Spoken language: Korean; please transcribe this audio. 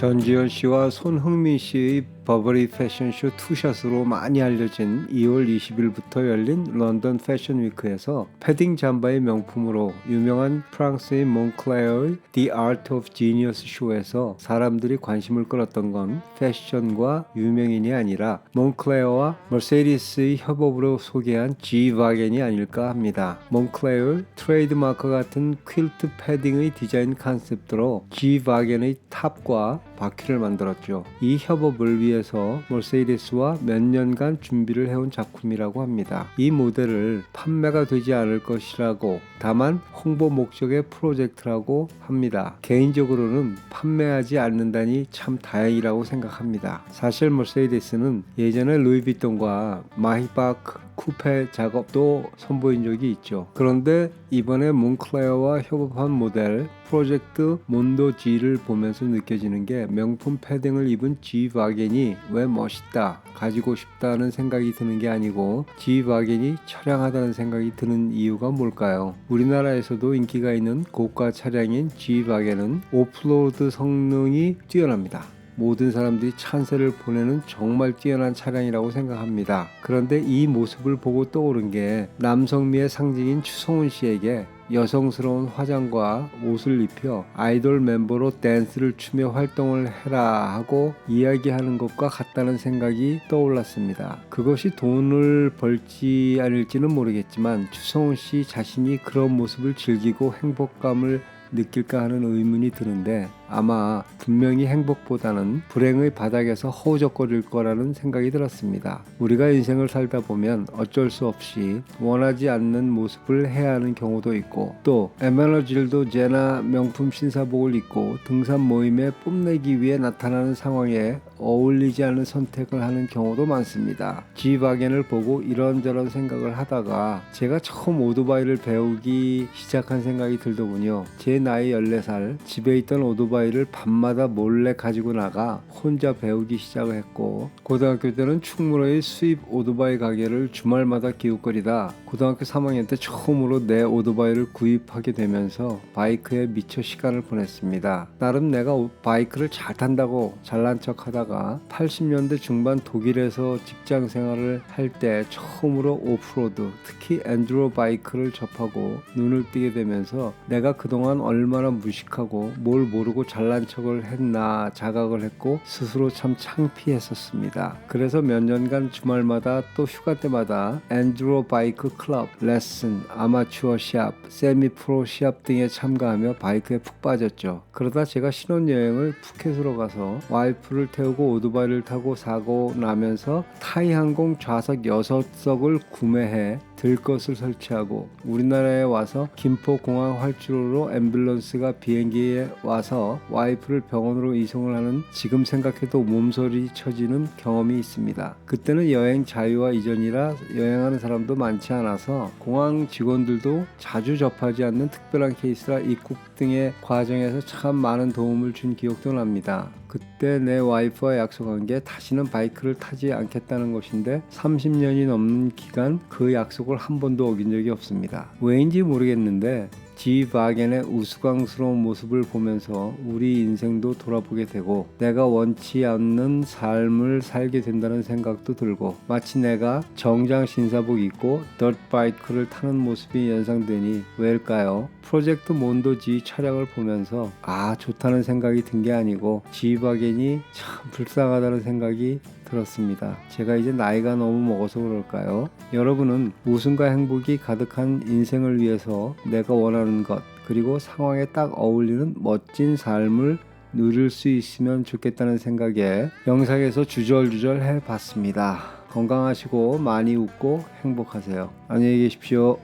전지현 씨와 손흥민 씨의 버버리 패션쇼 투샷으로 많이 알려진 2월 20일부터 열린 런던 패션 위크에서 패딩 잠바의 명품으로 유명한 프랑스의 몽클레어의 The Art of Genius 쇼에서 사람들이 관심을 끌었던 건 패션과 유명인이 아니라 몽클레어와 머세디스의 협업으로 소개한 G-Wagon이 아닐까 합니다. 몽클레어의 트레이드마크 같은 퀼트 패딩의 디자인 컨셉트로 G-Wagon의 탑과 바퀴를 만들었죠. 이 협업을 위해서 머세디스와 몇 년간 준비를 해온 작품이라고 합니다. 이 모델을 판매가 되지 않을 것이라고, 다만 홍보 목적의 프로젝트라고 합니다. 개인적으로는 판매하지 않는다니 참 다행이라고 생각합니다. 사실 머세디스는 예전에 루이비통과 마히바크 쿠페 작업도 선보인 적이 있죠. 그런데 이번에 몽클레어와 협업한 모델 프로젝트 몬도 G를 보면서 느껴지는 게 명품 패딩을 입은 G-Wagon이 왜 멋있다, 가지고 싶다는 생각이 드는 게 아니고 G-Wagon이 처량하다는 생각이 드는 이유가 뭘까요? 우리나라에서도 인기가 있는 고가 차량인 G-Wagon은 오프로드 성능이 뛰어납니다. 모든 사람들이 찬사를 보내는 정말 뛰어난 차량이라고 생각합니다. 그런데 이 모습을 보고 떠오른 게 남성미의 상징인 추성훈 씨에게 여성스러운 화장과 옷을 입혀 아이돌 멤버로 댄스를 추며 활동을 해라 하고 이야기하는 것과 같다는 생각이 떠올랐습니다. 그것이 돈을 벌지 않을지는 모르겠지만 추성훈 씨 자신이 그런 모습을 즐기고 행복감을 느낄까 하는 의문이 드는데 아마 분명히 행복보다는 불행의 바닥에서 허우적거릴 거라는 생각이 들었습니다. 우리가 인생을 살다 보면 어쩔 수 없이 원하지 않는 모습을 해야 하는 경우도 있고 또 에메러질도 제나 명품 신사복을 입고 등산 모임에 뽐내기 위해 나타나는 상황에 어울리지 않는 선택을 하는 경우도 많습니다. G-Wagon을 보고 이런저런 생각을 하다가 제가 처음 오토바이를 배우기 시작한 생각이 들더군요. 제 나이 14살 집에 있던 오토바이를 밤마다 몰래 가지고 나가 혼자 배우기 시작을 했고 고등학교 때는 충무로의 수입 오토바이 가게를 주말마다 기웃거리다 고등학교 3학년 때 처음으로 내 오토바이를 구입하게 되면서 바이크에 미쳐 시간을 보냈습니다. 나름 내가 바이크를 잘 탄다고 잘난 척 하다가 80년대 중반 독일에서 직장 생활을 할 때 처음으로 오프로드, 특히 엔듀로 바이크를 접하고 눈을 뜨게 되면서 내가 그동안 얼마나 무식하고 뭘 모르고 잘난 척을 했나 자각을 했고 스스로 참 창피했었습니다. 그래서 몇 년간 주말마다 또 휴가 때마다 엔듀로 바이크 클럽, 레슨, 아마추어 시합, 세미 프로 시합 등에 참가하며 바이크에 푹 빠졌죠. 그러다 제가 신혼여행을 푸켓으로 가서 와이프를 태우고 오토바이를 타고 사고 나면서 타이항공 좌석 6석을 구매해 들것을 설치하고 우리나라에 와서 김포공항 활주로로 앰뷸런스가 비행기에 와서 와이프를 병원으로 이송을 하는 지금 생각해도 몸서리 쳐지는 경험이 있습니다. 그때는 여행 자유화 이전이라 여행하는 사람도 많지 않아서 공항 직원들도 자주 접하지 않는 특별한 케이스라 입국 등의 과정에서 참 많은 도움을 준 기억도 납니다. 그때 내 와이프와 약속한 게 다시는 바이크를 타지 않겠다는 것인데 30년이 넘는 기간 그 약속을 한 번도 어긴 적이 없습니다. 왜인지 모르겠는데 G-Wagon의 우스꽝스러운 모습을 보면서 우리 인생도 돌아보게 되고 내가 원치 않는 삶을 살게 된다는 생각도 들고 마치 내가 정장 신사복 입고 덧바이크를 타는 모습이 연상되니 왜일까요? 프로젝트 몬도 G 촬영을 보면서 좋다는 생각이 든 게 아니고 G-Wagon이 참 불쌍하다는 생각이 들었습니다. 제가 이제 나이가 너무 먹어서 그럴까요? 여러분은 웃음과 행복이 가득한 인생을 위해서 내가 원하는 것 그리고 상황에 딱 어울리는 멋진 삶을 누릴 수 있으면 좋겠다는 생각에 영상에서 주절주절 해봤습니다. 건강하시고 많이 웃고 행복하세요. 안녕히 계십시오.